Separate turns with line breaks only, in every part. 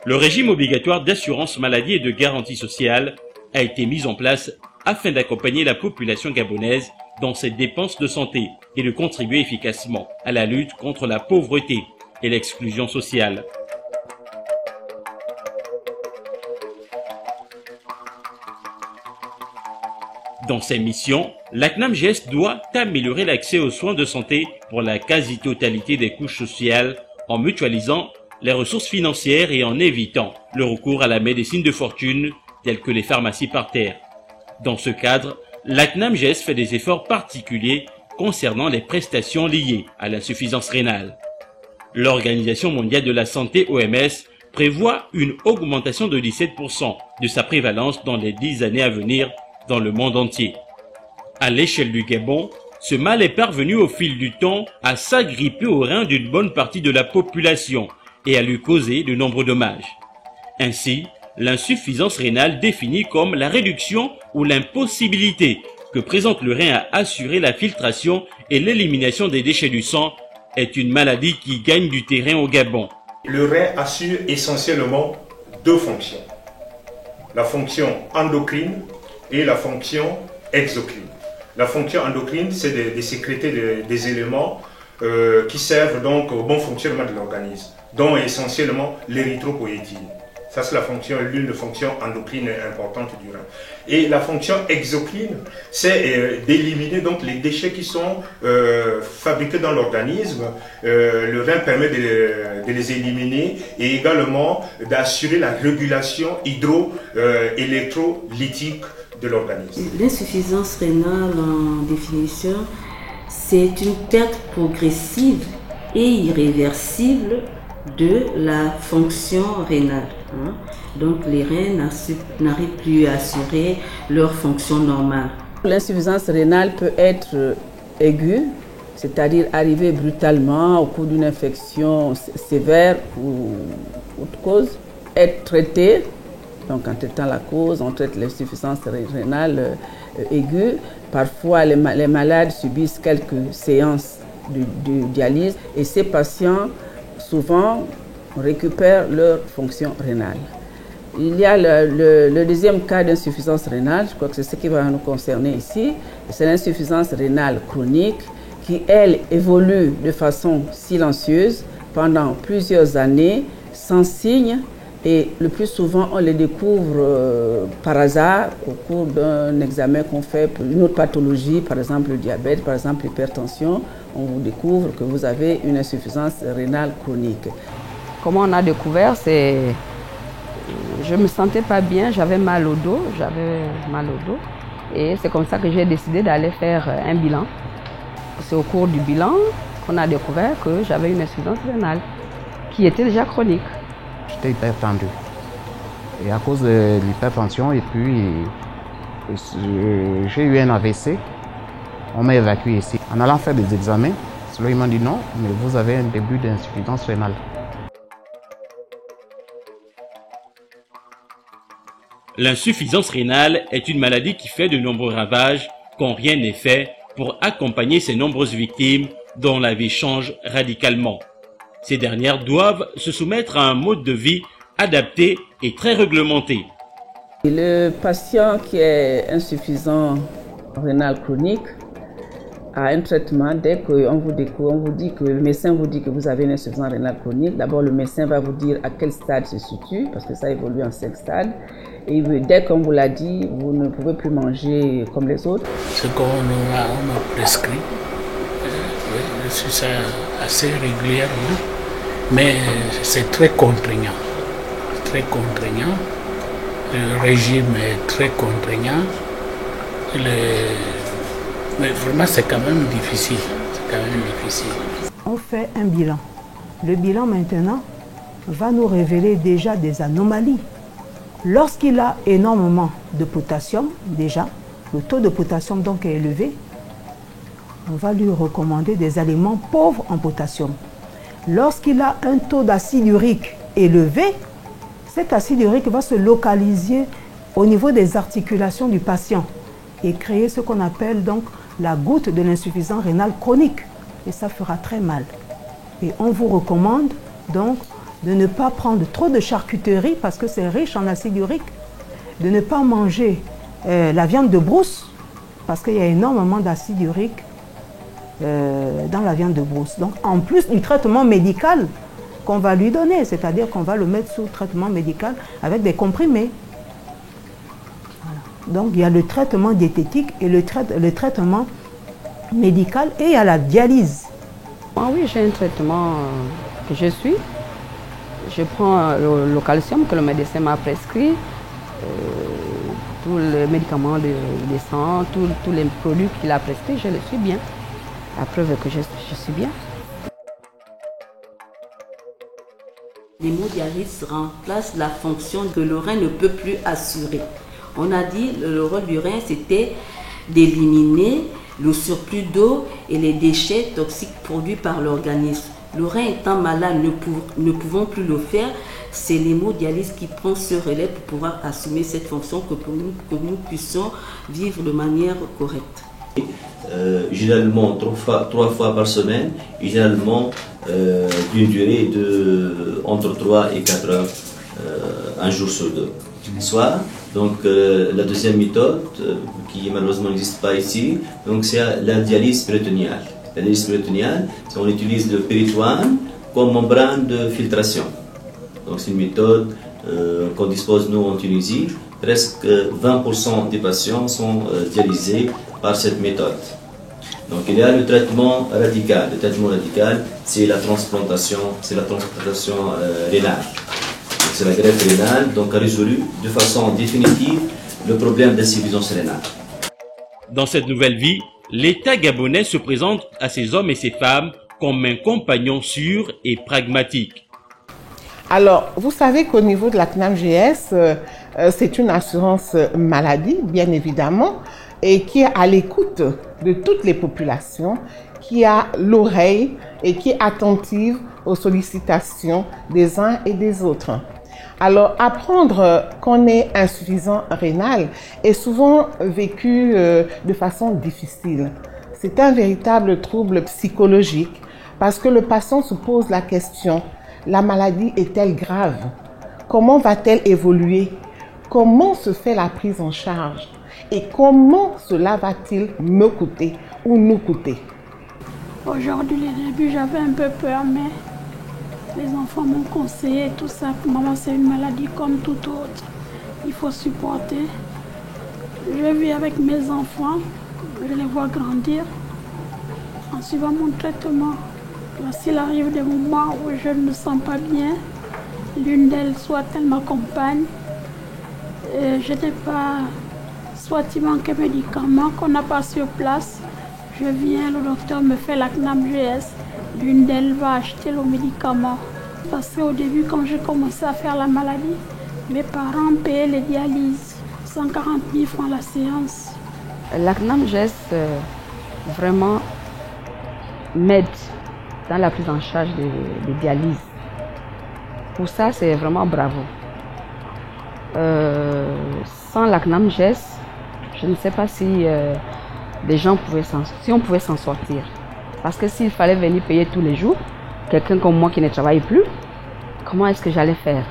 Le régime obligatoire d'assurance maladie et de garantie sociale a été mis en place afin d'accompagner la population gabonaise dans ses dépenses de santé et de contribuer efficacement à la lutte contre la pauvreté et l'exclusion sociale. Dans ses missions, la CNAMGS doit améliorer l'accès aux soins de santé pour la quasi-totalité des couches sociales en mutualisant les ressources financières et en évitant le recours à la médecine de fortune telle que les pharmacies parterres. Dans ce cadre, la CNAMGS fait des efforts particuliers concernant les prestations liées à l'insuffisance rénale. L'Organisation mondiale de la santé OMS prévoit une augmentation de 17% de sa prévalence dans les 10 années à venir dans le monde entier. À l'échelle du Gabon, ce mal est parvenu au fil du temps à s'agripper au rein d'une bonne partie de la population et à lui causer de nombreux dommages. Ainsi, l'insuffisance rénale définie comme la réduction ou l'impossibilité que présente le rein à assurer la filtration et l'élimination des déchets du sang est une maladie qui gagne du terrain au Gabon.
Le rein assure essentiellement deux fonctions. La fonction endocrine et la fonction exocrine. La fonction endocrine, c'est de sécréter des éléments qui servent donc au bon fonctionnement de l'organisme, dont essentiellement l'érythropoïétine. Ça, c'est l'une des fonctions endocrines importantes du rein. Et la fonction exocrine, c'est d'éliminer donc les déchets qui sont fabriqués dans l'organisme. Le rein permet de les éliminer et également d'assurer la régulation hydroélectrolytique de l'organisme.
L'insuffisance rénale, en définition, c'est une perte progressive et irréversible de la fonction rénale. Donc les reins n'arrivent plus à assurer leur fonction normale.
L'insuffisance rénale peut être aiguë, c'est-à-dire arriver brutalement au cours d'une infection sévère ou autre cause, être traitée. Donc en traitant la cause, on traite l'insuffisance rénale aiguë. Parfois les malades subissent quelques séances de dialyse et ces patients souvent récupèrent leur fonction rénale. Il y a le deuxième cas d'insuffisance rénale, je crois que c'est ce qui va nous concerner ici, c'est l'insuffisance rénale chronique qui, elle, évolue de façon silencieuse pendant plusieurs années, sans signe, et le plus souvent on les découvre par hasard au cours d'un examen qu'on fait pour une autre pathologie, par exemple le diabète, par exemple l'hypertension, on vous découvre que vous avez une insuffisance rénale chronique.
Comment on a découvert, c'est je me sentais pas bien, j'avais mal au dos, et c'est comme ça que j'ai décidé d'aller faire un bilan. C'est au cours du bilan qu'on a découvert que j'avais une insuffisance rénale qui était déjà chronique.
J'étais hyper tendu. Et à cause de l'hypertension, et puis j'ai eu un AVC. On m'a évacué ici. En allant faire des examens, ils m'ont dit non, mais vous avez un début d'insuffisance rénale.
L'insuffisance rénale est une maladie qui fait de nombreux ravages quand rien n'est fait pour accompagner ces nombreuses victimes dont la vie change radicalement. Ces dernières doivent se soumettre à un mode de vie adapté et très réglementé.
Le patient qui est insuffisant rénal chronique a un traitement. Dès qu'on vous dit que le médecin vous dit que vous avez une insuffisance rénale chronique, d'abord le médecin va vous dire à quel stade se situe, parce que ça évolue en 5 stades. Et dès qu'on vous l'a dit, vous ne pouvez plus manger comme les autres.
Ce qu'on m'a prescrit, je suis ça assez régulièrement, mais c'est très contraignant. Très contraignant. Le régime est très contraignant. Mais vraiment, c'est quand même difficile.
On fait un bilan. Le bilan maintenant va nous révéler déjà des anomalies. Lorsqu'il a énormément de potassium, déjà, le taux de potassium donc est élevé, on va lui recommander des aliments pauvres en potassium. Lorsqu'il a un taux d'acide urique élevé, cet acide urique va se localiser au niveau des articulations du patient et créer ce qu'on appelle donc la goutte de l'insuffisance rénale chronique. Et ça fera très mal. Et on vous recommande donc de ne pas prendre trop de charcuterie parce que c'est riche en acide urique, de ne pas manger la viande de brousse parce qu'il y a énormément d'acide urique dans la viande de brousse. Donc en plus du traitement médical qu'on va lui donner, c'est-à-dire qu'on va le mettre sous traitement médical avec des comprimés. Voilà. Donc il y a le traitement diététique et le traitement médical et il y a la dialyse.
Ah oui, j'ai un traitement que je suis. Je prends le calcium que le médecin m'a prescrit, tous les médicaments de sang, tous les produits qu'il a prescrits, je le suis bien. La preuve est que je suis bien.
L'hémodialyse remplace la fonction que le rein ne peut plus assurer. On a dit que le rôle du rein, c'était d'éliminer le surplus d'eau et les déchets toxiques produits par l'organisme. Le rein étant malade, ne pouvant plus le faire, c'est l'hémodialyse qui prend ce relais pour pouvoir assumer cette fonction que nous puissions vivre de manière correcte.
Généralement 3 fois par semaine, généralement d'une durée de entre 3 et 4 heures, un jour sur deux. Soit, donc la deuxième méthode, qui malheureusement n'existe pas ici, donc c'est la dialyse péritonéale. La dialyse péritonéale, c'est on utilise le péritoine comme membrane de filtration. Donc c'est une méthode qu'on dispose nous en Tunisie. Presque 20% des patients sont dialysés par cette méthode. Donc il y a le traitement radical. Le traitement radical, c'est la transplantation, rénale. C'est la greffe rénale, donc a résolu de façon définitive le problème d'insuffisance rénale.
Dans cette nouvelle vie, l'État gabonais se présente à ces hommes et ces femmes comme un compagnon sûr et pragmatique.
Alors, vous savez qu'au niveau de la CNAM-GS, c'est une assurance maladie, bien évidemment, et qui est à l'écoute de toutes les populations, qui a l'oreille et qui est attentive aux sollicitations des uns et des autres. Alors, apprendre qu'on est insuffisant rénal est souvent vécu de façon difficile. C'est un véritable trouble psychologique parce que le patient se pose la question: la maladie est-elle grave? Comment va-t-elle évoluer? Comment se fait la prise en charge? Et comment cela va-t-il me coûter ou nous coûter?
Aujourd'hui, au début, j'avais un peu peur, mais les enfants m'ont conseillé tout ça. Maman, c'est une maladie comme toute autre. Il faut supporter. Je vis avec mes enfants, je les vois grandir en suivant mon traitement. S'il arrive des moments où je ne me sens pas bien, l'une d'elles, soit elle m'accompagne, je n'ai pas, soit il manque un médicament qu'on n'a pas sur place, je viens, le docteur me fait la CNAM-GS, l'une d'elles va acheter le médicament. Parce qu'au début, quand j'ai commencé à faire la maladie, mes parents payaient les dialyses, 140 000 francs la séance.
La CNAM-GS vraiment m'aide dans la prise en charge des dialyses. Pour ça, c'est vraiment bravo. Sans la CNAM-GS, je ne sais pas si les gens si on pouvait s'en sortir. Parce que s'il fallait venir payer tous les jours, quelqu'un comme moi qui ne travaille plus, comment est-ce que j'allais faire?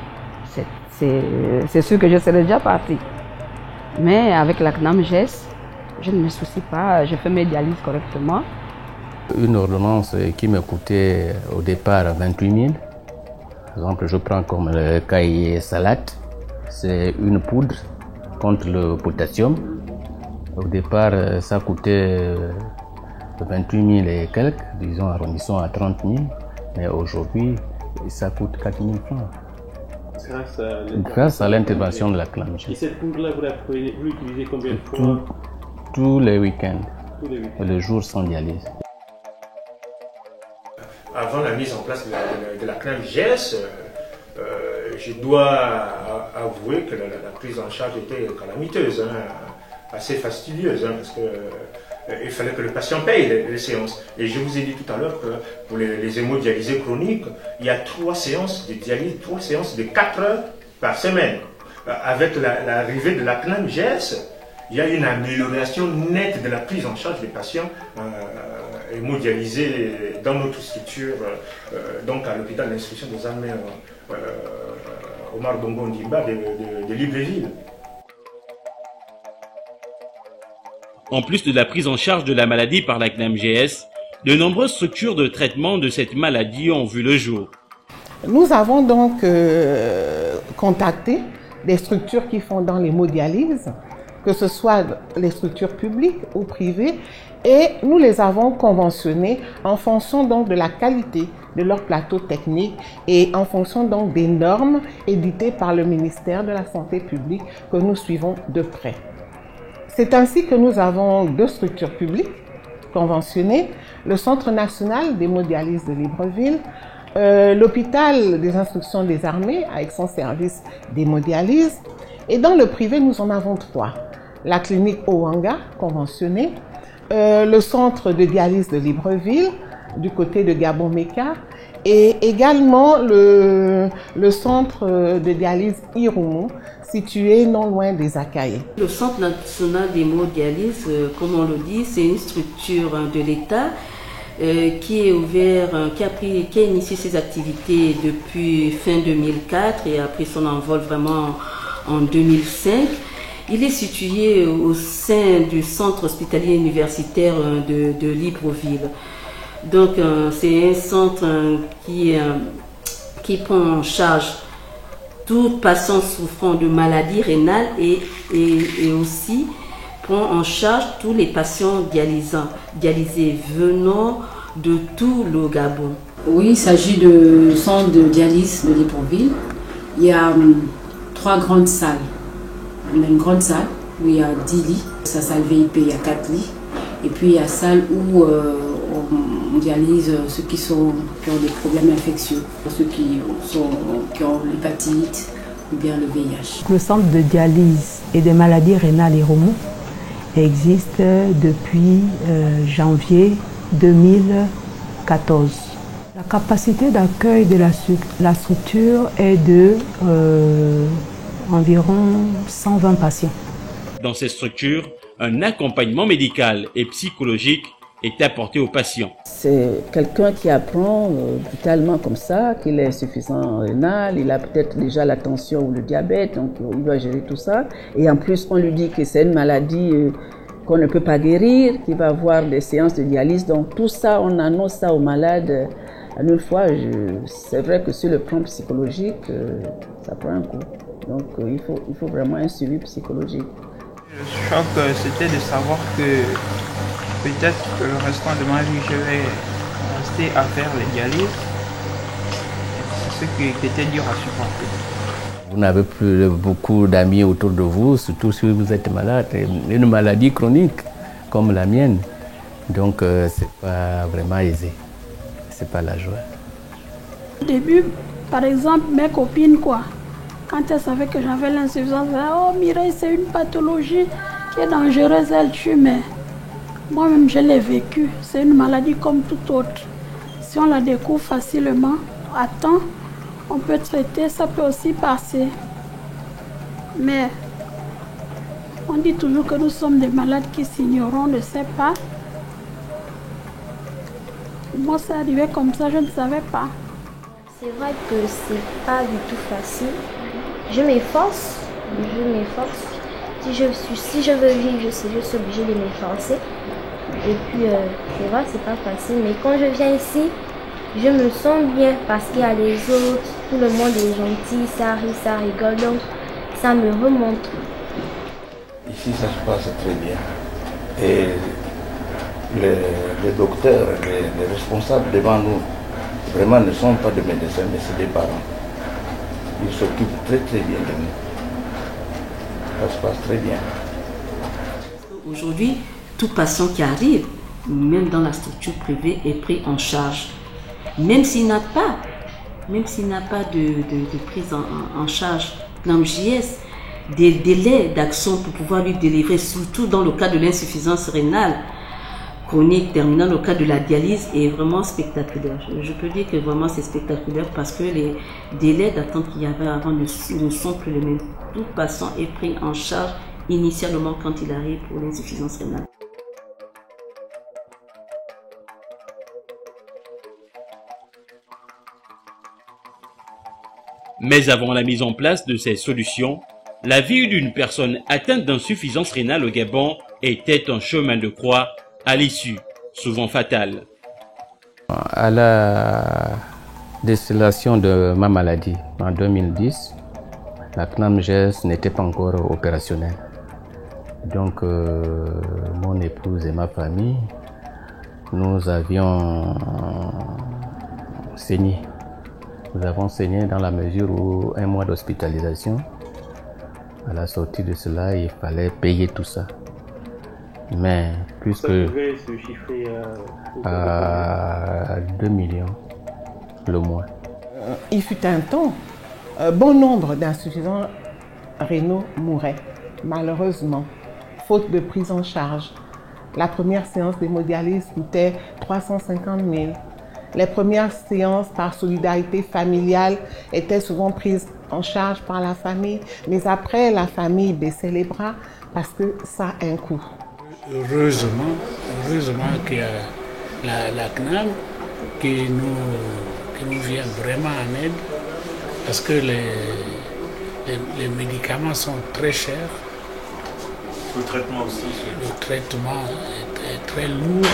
C'est sûr que je serais déjà parti. Mais avec la CNAM-GS, je ne me soucie pas, je fais mes dialyses correctement.
Une ordonnance qui me coûtait au départ 28 000. Par exemple, je prends comme le cahier salade. C'est une poudre contre le potassium. Au départ, ça coûtait 28 000 et quelques, disons arrondissons à 30 000. Mais aujourd'hui, ça coûte 4 000 francs. Grâce à l'intervention de la CNAM-GS.
Et cette poudre-là, vous l'utilisez combien de fois?
Tous les week-ends. Le jour sans dialyse.
Avant la mise en place de la CNAM-GS, je dois avouer que la prise en charge était calamiteuse, assez fastidieuse, parce qu'il fallait que le patient paye les séances. Et je vous ai dit tout à l'heure que pour les hémodialysés chroniques, il y a 3 séances de dialyse, 3 séances de 4 heures par semaine. Avec l'arrivée de la CNAM-GS, il y a une amélioration nette de la prise en charge des patients hémodialysés dans notre structure, donc à l'hôpital d'instruction des armées Omar Bongo Ndimba de Libreville.
En plus de la prise en charge de la maladie par la CNAMGS, de nombreuses structures de traitement de cette maladie ont vu le jour.
Nous avons donc contacté des structures qui font dans l'hémodialyse, que ce soit les structures publiques ou privées, et nous les avons conventionnées en fonction donc de la qualité de leur plateau technique et en fonction donc des normes éditées par le ministère de la Santé publique que nous suivons de près. C'est ainsi que nous avons 2 structures publiques conventionnées, le Centre national d'hémodialyse de Libreville, l'hôpital des instructions des armées avec son service d'hémodialyse, et dans le privé nous en avons 3. La clinique Owanga conventionnée, le centre de dialyse de Libreville du côté de Gabon-Meka et également le centre de dialyse Irumu situé non loin des Akaye.
Le Centre national d'hémodialyse, comme on le dit, c'est une structure de l'État qui est ouvert, qui a initié ses activités depuis fin 2004 et a pris son envol vraiment en 2005. Il est situé au sein du centre hospitalier universitaire de Libreville. Donc c'est un centre qui prend en charge tout patient souffrant de maladies rénales et aussi prend en charge tous les patients dialysés venant de tout le Gabon.
Oui, il s'agit de centre de dialyse de Libreville. Il y a 3 grandes salles. On a une grande salle où il y a 10 lits. Sa salle VIP, il y a 4 lits. Et puis il y a la salle où on dialyse ceux qui ont des problèmes infectieux, ceux qui ont l'hépatite ou bien le VIH.
Le centre de dialyse et des maladies rénales Irumu existe depuis janvier 2014. La capacité d'accueil de la structure est de environ 120 patients.
Dans ces structures, un accompagnement médical et psychologique est apporté aux patients.
C'est quelqu'un qui apprend brutalement comme ça, qu'il est insuffisant rénal, il a peut-être déjà la tension ou le diabète, donc il doit gérer tout ça. Et en plus, on lui dit que c'est une maladie qu'on ne peut pas guérir, qu'il va avoir des séances de dialyse. Donc tout ça, on annonce ça aux malades. À une fois, c'est vrai que sur le plan psychologique, ça prend un coup. Donc il faut vraiment un suivi psychologique.
Le choc, c'était de savoir que peut-être que le restant de ma vie, je vais rester à faire les dialyses. C'est ce qui était dur à supporter.
Vous n'avez plus beaucoup d'amis autour de vous, surtout si vous êtes malade. Une maladie chronique comme la mienne. Donc c'est pas vraiment aisé. C'est pas la joie.
Au début, par exemple, mes copines, quand elles savaient que j'avais l'insuffisance, elles disaient « Oh Mireille, c'est une pathologie qui est dangereuse, elle tue. » Mais moi-même, je l'ai vécu. C'est une maladie comme toute autre. Si on la découvre facilement, à temps, on peut traiter, ça peut aussi passer. Mais on dit toujours que nous sommes des malades qui s'ignorent, on ne sait pas. Moi, c'est arrivé comme ça, je ne savais pas.
C'est vrai que c'est pas du tout facile. Je m'efforce. Si je veux vivre, je suis obligée de m'efforcer. Et puis, c'est vrai, c'est pas facile. Mais quand je viens ici, je me sens bien parce qu'il y a les autres, tout le monde est gentil, ça rit, ça rigole. Donc, ça me remonte.
Ici, ça se passe très bien. Et les docteurs, les responsables devant nous, vraiment ne sont pas des médecins, mais c'est des parents. Ils s'occupent très très bien de nous. Ça se passe très bien.
Aujourd'hui, tout patient qui arrive, même dans la structure privée, est pris en charge. Même s'il n'a pas de prise en charge CNAMGS, des délais d'action pour pouvoir lui délivrer, surtout dans le cas de l'insuffisance rénale chronique terminale, au cas de la dialyse, est vraiment spectaculaire. Je peux dire que vraiment c'est spectaculaire parce que les délais d'attente qu'il y avait avant ne sont plus les mêmes. Tout patient est pris en charge initialement quand il arrive pour l'insuffisance rénale.
Mais avant la mise en place de ces solutions, la vie d'une personne atteinte d'insuffisance rénale au Gabon était un chemin de croix à l'issue, souvent fatale.
À la décélation de ma maladie en 2010, la CNAMGES n'était pas encore opérationnelle. Donc mon épouse et ma famille, nous avions saigné. Nous avons saigné dans la mesure où 1 mois d'hospitalisation, à la sortie de cela, il fallait payer tout ça. Mais puisque... Ça pouvait se chiffrer à 2 millions le mois.
Il fut un temps, bon nombre d'insuffisants rénaux mouraient, malheureusement, faute de prise en charge. La première séance d'hémodialyse coûtait 350 000. Les premières séances par solidarité familiale étaient souvent prises en charge par la famille, mais après la famille baissait les bras parce que ça a un coût.
Heureusement qu'il y a la CNAM qui nous vient vraiment en aide parce que les médicaments sont très chers.
Le traitement aussi.
Le traitement est très lourd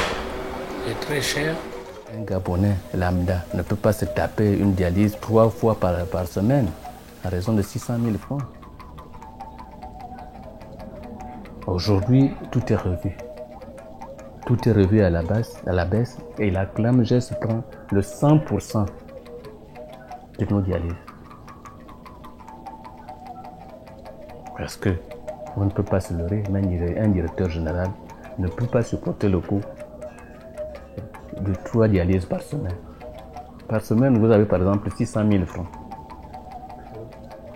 et très cher.
Un Gabonais lambda ne peut pas se taper une dialyse 3 fois par semaine à raison de 600 000 francs. Aujourd'hui, tout est revu. Tout est revu à la baisse et la CNAMGES prend le 100% de nos dialyses. Parce que on ne peut pas se leurrer, même un directeur général ne peut pas supporter le coût de 3 dialyses par semaine. Par semaine, vous avez par exemple 600 000 francs.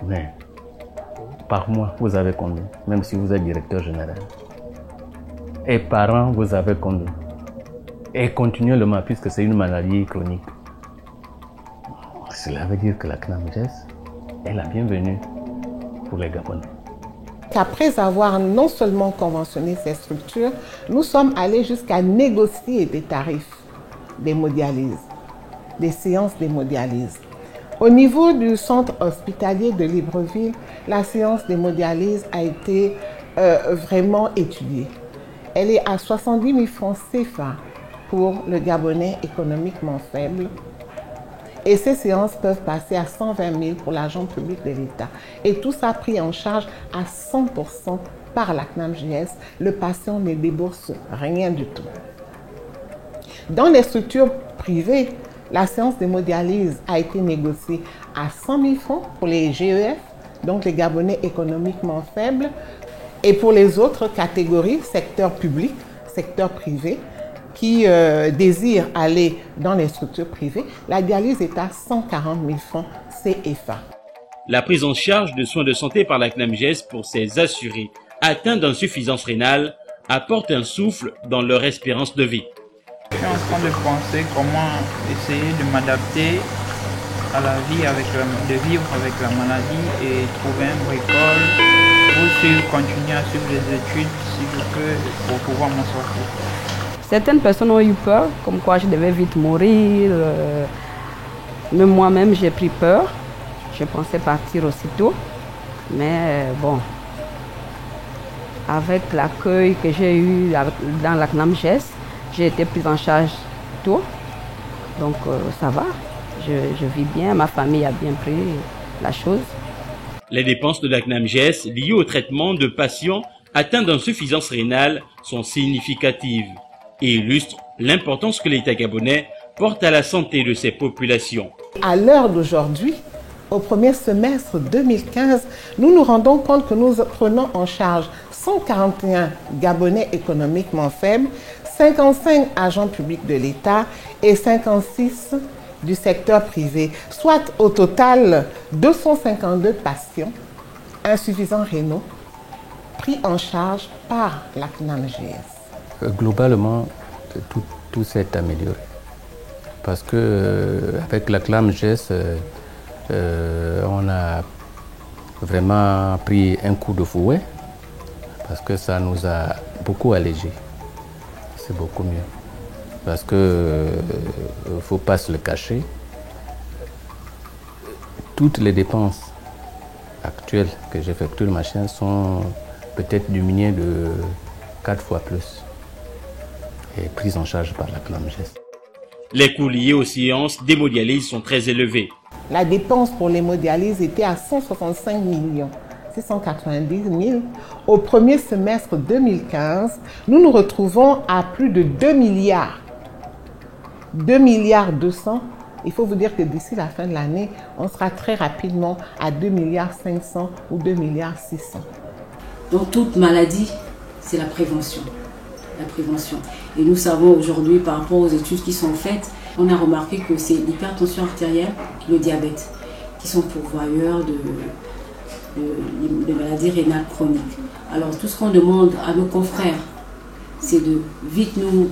Mais par mois, vous avez combien? Même si vous êtes directeur général. Et par an, vous avez combien? Et continuellement, puisque c'est une maladie chronique. Cela veut dire que la CNAMGES est la bienvenue pour les Gabonais.
Qu'après avoir non seulement conventionné ces structures, nous sommes allés jusqu'à négocier des tarifs d'hémodialyse, des séances d'hémodialyse. Au niveau du centre hospitalier de Libreville, la séance d'hémodialyse a été vraiment étudiée. Elle est à 70 000 francs CFA pour le Gabonais économiquement faible. Et ces séances peuvent passer à 120 000 pour l'agent public de l'État. Et tout ça pris en charge à 100% par la CNAMGES. Le patient ne débourse rien du tout. Dans les structures privées, la séance d'hémodialyse a été négociée à 100 000 francs pour les GEF, donc les Gabonais économiquement faibles. Et pour les autres catégories, secteur public, secteur privé, qui désirent aller dans les structures privées, la dialyse est à 140 000 francs CFA.
La prise en charge de soins de santé par la CNAMGES pour ces assurés atteints d'insuffisance rénale apporte un souffle dans leur espérance de vie.
Je suis en train de penser comment essayer de m'adapter à la vie, de vivre avec la maladie et trouver un bricole ou continuer à suivre les études si je peux pour pouvoir m'en sortir.
Certaines personnes ont eu peur, comme quoi je devais vite mourir. Même moi-même, j'ai pris peur. Je pensais partir aussitôt. Mais bon, avec l'accueil que j'ai eu dans la CNAMGES, j'ai été prise en charge tôt. Donc ça va, je vis bien, ma famille a bien pris la chose.
Les dépenses de la CNAMGES liées au traitement de patients atteints d'insuffisance rénale sont significatives et illustre l'importance que l'État gabonais porte à la santé de ses populations.
À l'heure d'aujourd'hui, au premier semestre 2015, nous nous rendons compte que nous prenons en charge 141 Gabonais économiquement faibles, 55 agents publics de l'État et 56 du secteur privé, soit au total 252 patients insuffisants rénaux pris en charge par la CNAMGES.
Globalement, tout s'est amélioré. Parce que avec la CNAMGES, on a vraiment pris un coup de fouet parce que ça nous a beaucoup allégé. C'est beaucoup mieux. Parce que, faut pas se le cacher, toutes les dépenses actuelles que j'effectue le machin sont peut-être diminuées de 4 fois plus et prises en charge par la CNAMGES.
Les coûts liés aux séances d'hémodialyse sont très élevés.
La dépense pour l'hémodialyse était à 165 690 000. Au premier semestre 2015, nous nous retrouvons à plus de 2 milliards. 2 milliards 200. Il faut vous dire que d'ici la fin de l'année, on sera très rapidement à 2 milliards 500 ou 2 milliards 600.
Dans toute maladie, c'est la prévention. La prévention. Et nous savons aujourd'hui, par rapport aux études qui sont faites, on a remarqué que c'est l'hypertension artérielle et le diabète qui sont pourvoyeurs de maladies rénales chroniques. Alors tout ce qu'on demande à nos confrères, c'est de vite nous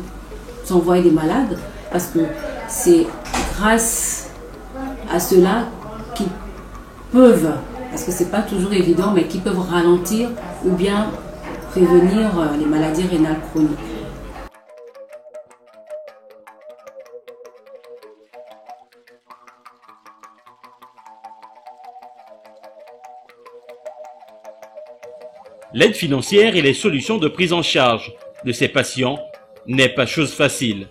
envoyer des malades, parce que c'est grâce à cela qu'ils peuvent, parce que c'est pas toujours évident, mais qui peuvent ralentir ou bien prévenir les maladies rénales chroniques.
L'aide financière et les solutions de prise en charge de ces patients n'est pas chose facile.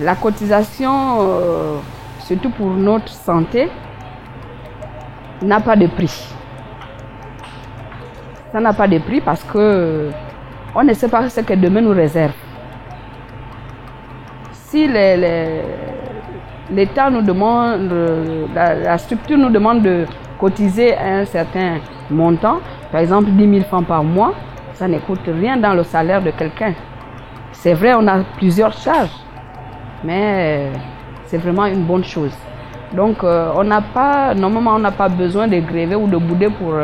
La cotisation, surtout pour notre santé, n'a pas de prix. Ça n'a pas de prix parce que on ne sait pas ce que demain nous réserve. Si l'État nous demande, la structure nous demande de cotiser un certain montant, par exemple 10 000 francs par mois, ça ne coûte rien dans le salaire de quelqu'un. C'est vrai, on a plusieurs charges, mais c'est vraiment une bonne chose. Donc normalement on n'a pas besoin de gréver ou de bouder pour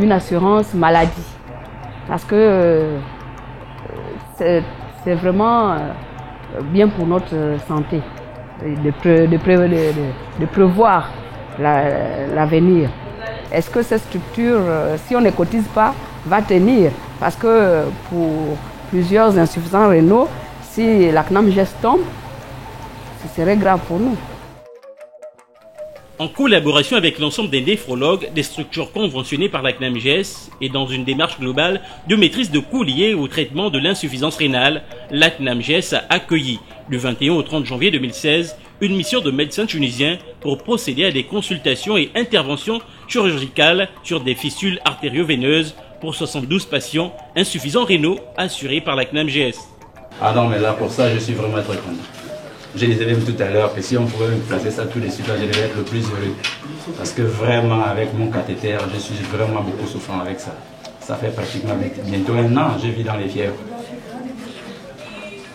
une assurance maladie. Parce que c'est vraiment bien pour notre santé de prévoir l'avenir. Est-ce que cette structure, si on ne cotise pas, va tenir? Parce que pour plusieurs insuffisants rénaux, si la CNAMGES tombe, ce serait grave pour nous.
En collaboration avec l'ensemble des néphrologues, des structures conventionnées par la CNAMGES et dans une démarche globale de maîtrise de coûts liés au traitement de l'insuffisance rénale, la CNAMGES a accueilli du 21 au 30 janvier 2016 une mission de médecins tunisiens pour procéder à des consultations et interventions chirurgicales sur des fistules artério-veineuses pour 72 patients insuffisants rénaux assurés par la CNAMGES.
Ah non, mais là pour ça je suis vraiment très content. Je disais même tout à l'heure que si on pouvait me placer ça tout de suite, là, je devais être le plus heureux. Parce que vraiment, avec mon cathéter, je suis vraiment beaucoup souffrant avec ça. Ça fait pratiquement bientôt 1 an, je vis dans les fièvres.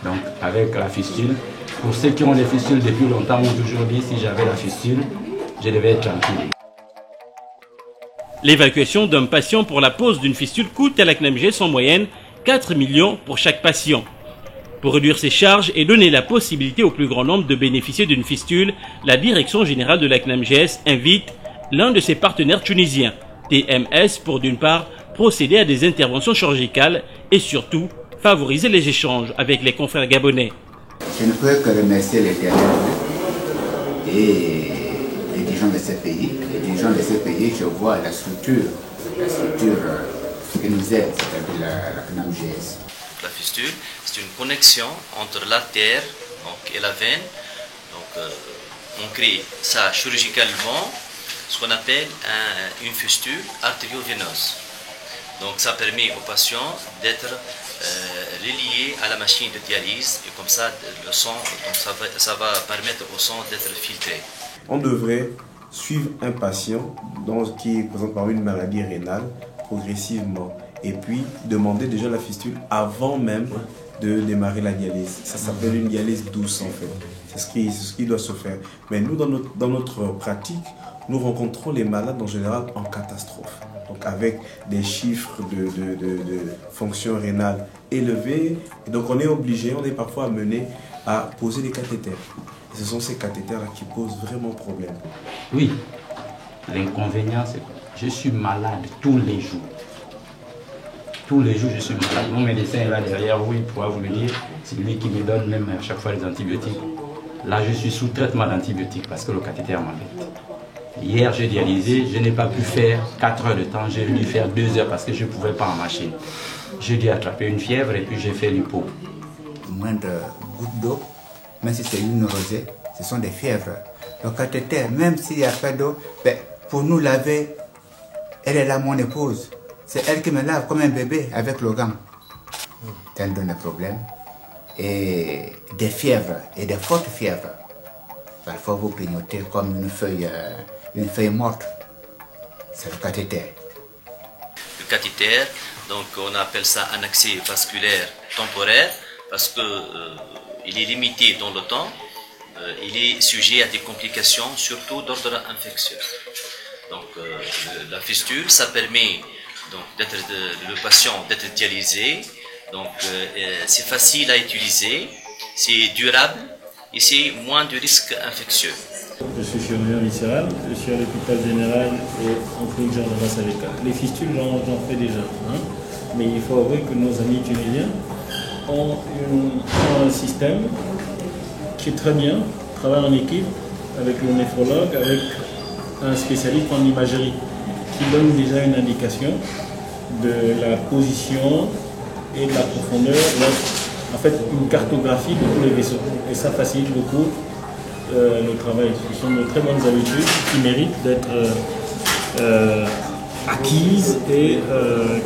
Donc, avec la fistule, pour ceux qui ont des fistules depuis longtemps, m'ont toujours dit si j'avais la fistule, je devais être tranquille.
L'évacuation d'un patient pour la pose d'une fistule coûte à la CNAMGES en moyenne 4 millions pour chaque patient. Pour réduire ces charges et donner la possibilité au plus grand nombre de bénéficier d'une fistule, la Direction générale de la CNAMGES invite l'un de ses partenaires tunisiens, TMS, pour d'une part procéder à des interventions chirurgicales et surtout favoriser les échanges avec les confrères gabonais.
Je ne peux que remercier les dialogues et les dirigeants de ces pays. Les dirigeants de ces pays, je vois la structure qui nous aide, c'est-à-dire la CNAMGES.
La fistule, c'est une connexion entre l'artère et la veine. Donc, on crée ça chirurgicalement, ce qu'on appelle une fistule artério-veineuse. Donc, ça permet aux patients d'être reliés à la machine de dialyse et comme ça, le sang, donc ça va permettre au sang d'être filtré.
On devrait suivre un patient qui est présenté par une maladie rénale progressivement. Et puis demander déjà la fistule avant même de démarrer la dialyse. Ça s'appelle une dialyse douce en fait. C'est ce qui doit se faire. Mais nous, dans notre pratique, nous rencontrons les malades en général en catastrophe. Donc avec des chiffres de fonction rénale élevés. Et donc on est parfois amené à poser des cathéters. Et ce sont ces cathéters-là qui posent vraiment problème.
Oui, l'inconvénient c'est que je suis malade tous les jours. Tous les jours, je suis malade. Mon médecin est là derrière vous, il pourra vous le dire. C'est lui qui me donne même à chaque fois les antibiotiques. Là, je suis sous traitement d'antibiotiques parce que le cathéter m'embête. Hier, j'ai dialysé, je n'ai pas pu faire 4 heures de temps, j'ai dû faire 2 heures parce que je ne pouvais pas en machine. J'ai dû attraper une fièvre et puis j'ai fait l'hypo.
Moindre goutte d'eau, même si c'est une rosée, ce sont des fièvres. Le cathéter, même s'il n'y a pas d'eau, ben, pour nous laver, elle est là mon épouse. C'est elle qui me lave comme un bébé avec le gant. Ça me donne des problèmes. Et des fièvres, et des fortes fièvres. Parfois vous clignotez comme une feuille morte. C'est le cathéter.
Le cathéter, donc on appelle ça un accès vasculaire temporaire parce que il est limité dans le temps. Il est sujet à des complications, surtout d'ordre infectieux. Donc la fistule, ça permet donc le patient d'être dialysé. Donc c'est facile à utiliser, c'est durable et c'est moins de risques infectieux.
Je suis chirurgien viscéral, je suis à l'hôpital général et en clinique Jean de Massaléka. Les fistules, j'en fais déjà. Mais il faut avouer que nos amis tunisiens ont un système qui est très bien, travaille en équipe avec le néphrologue, avec un spécialiste en imagerie qui donne déjà une indication de la position et de la profondeur, en fait une cartographie de tous les vaisseaux. Et ça facilite beaucoup le travail. Ce sont de très bonnes habitudes qui méritent d'être acquises et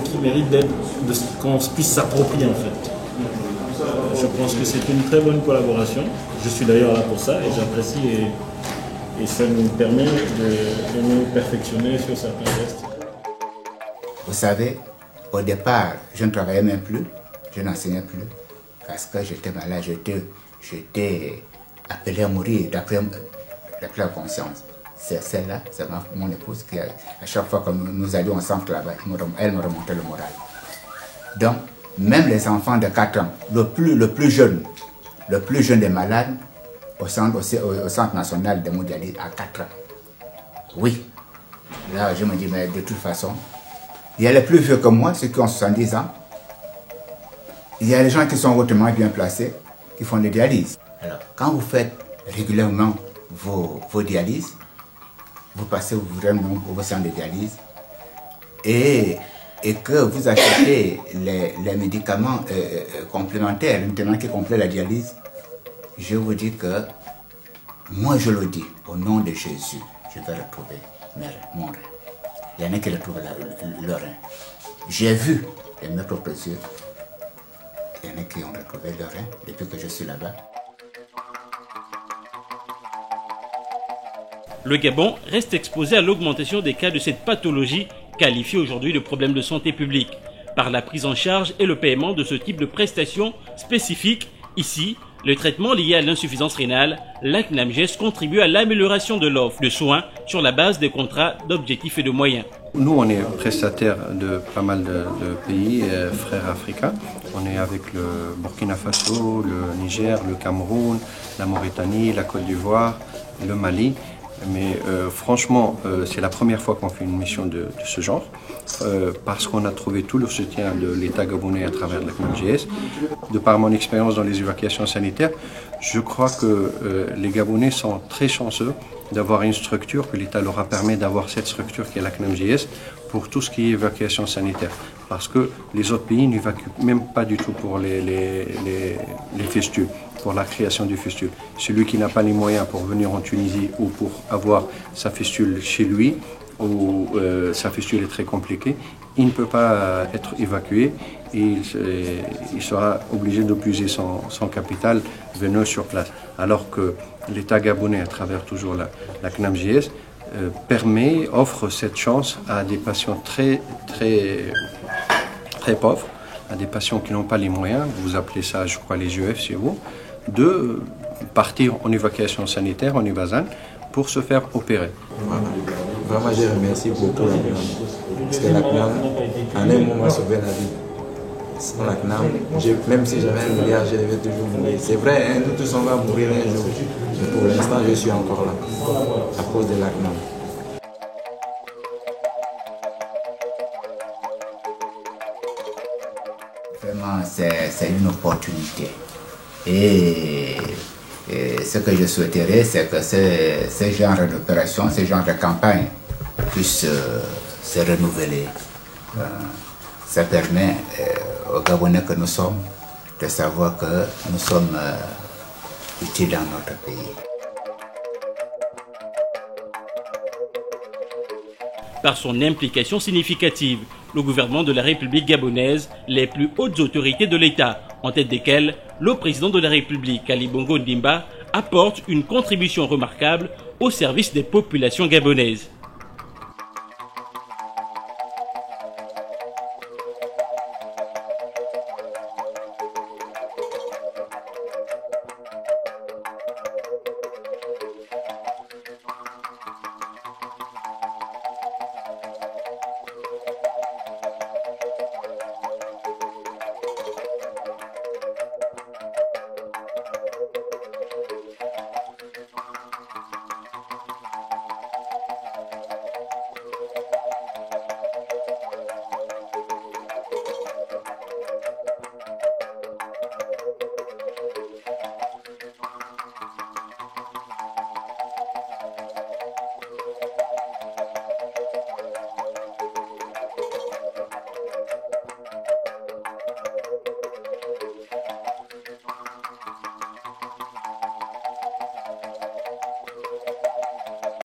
qui méritent qu'on puisse s'approprier en fait. Je pense que c'est une très bonne collaboration. Je suis d'ailleurs là pour ça et j'apprécie et ça nous permet de nous perfectionner sur certains gestes.
Vous savez, au départ, je ne travaillais même plus, je n'enseignais plus parce que j'étais malade, j'étais appelé à mourir d'après la conscience. C'est celle-là, c'est mon épouse qui, à chaque fois que nous allions ensemble là-bas, elle me remontait le moral. Donc, même les enfants de 4 ans, le plus jeune des malades au centre national de mondialisme à 4 ans. Oui. Là, je me dis, mais de toute façon, il y a les plus vieux que moi, ceux qui ont 70 ans. Il y a les gens qui sont hautement bien placés, qui font des dialyses. Alors, quand vous faites régulièrement vos dialyses, vous passez vraiment au centre de dialyse et que vous achetez les médicaments complémentaires, maintenant qui complètent la dialyse, je vous dis que, moi je le dis, au nom de Jésus, je vais retrouver mon rein. Il y en a qui retrouvent leur rein. J'ai vu de mes propres yeux, il y en a qui ont retrouvé leur rein depuis que je suis là-bas.
Le Gabon reste exposé à l'augmentation des cas de cette pathologie qualifiée aujourd'hui de problème de santé publique par la prise en charge et le paiement de ce type de prestations spécifiques. Ici, le traitement lié à l'insuffisance rénale, la CNAMGES contribue à l'amélioration de l'offre de soins sur la base des contrats d'objectifs et de moyens.
Nous, on est prestataire de pas mal de pays frères africains. On est avec le Burkina Faso, le Niger, le Cameroun, la Mauritanie, la Côte d'Ivoire, le Mali. Mais franchement, c'est la première fois qu'on fait une mission de ce genre, parce qu'on a trouvé tout le soutien de l'État gabonais à travers la CNAMGES. De par mon expérience dans les évacuations sanitaires, je crois que les Gabonais sont très chanceux d'avoir une structure, que l'État leur a permis d'avoir cette structure qui est la CNAMGES pour tout ce qui est évacuation sanitaire. Parce que les autres pays n'évacuent même pas du tout pour les fistules, pour la création du fistule. Celui qui n'a pas les moyens pour venir en Tunisie ou pour avoir sa fistule chez lui, ou sa fistule est très compliquée, il ne peut pas être évacué et il sera obligé de puiser son capital venant sur place. Alors que l'État gabonais, à travers toujours la CNAMGES, offre cette chance à des patients très pauvres, à des patients qui n'ont pas les moyens, vous appelez ça, je crois, les UF chez vous, de partir en évacuation sanitaire, en Ivasan, pour se faire opérer.
Vraiment, je remercie beaucoup la CNAM, parce que la CNAM, en un moment, sauvé la vie. Sans la CNAM, même si j'avais 1 milliard, je devais toujours mourir. C'est vrai, hein, nous tous on va mourir un jour. Mais pour l'instant, je suis encore là, à cause de la CNAM.
Vraiment, c'est une opportunité. Et Et ce que je souhaiterais, c'est que ces genres d'opérations, ces genres de campagnes puissent se renouveler. Ça permet aux Gabonais que nous sommes de savoir que nous sommes utiles dans notre pays.
Par son implication significative, le gouvernement de la République gabonaise, les plus hautes autorités de l'État, en tête desquelles le président de la République, Ali Bongo Ndimba, apporte une contribution remarquable au service des populations gabonaises.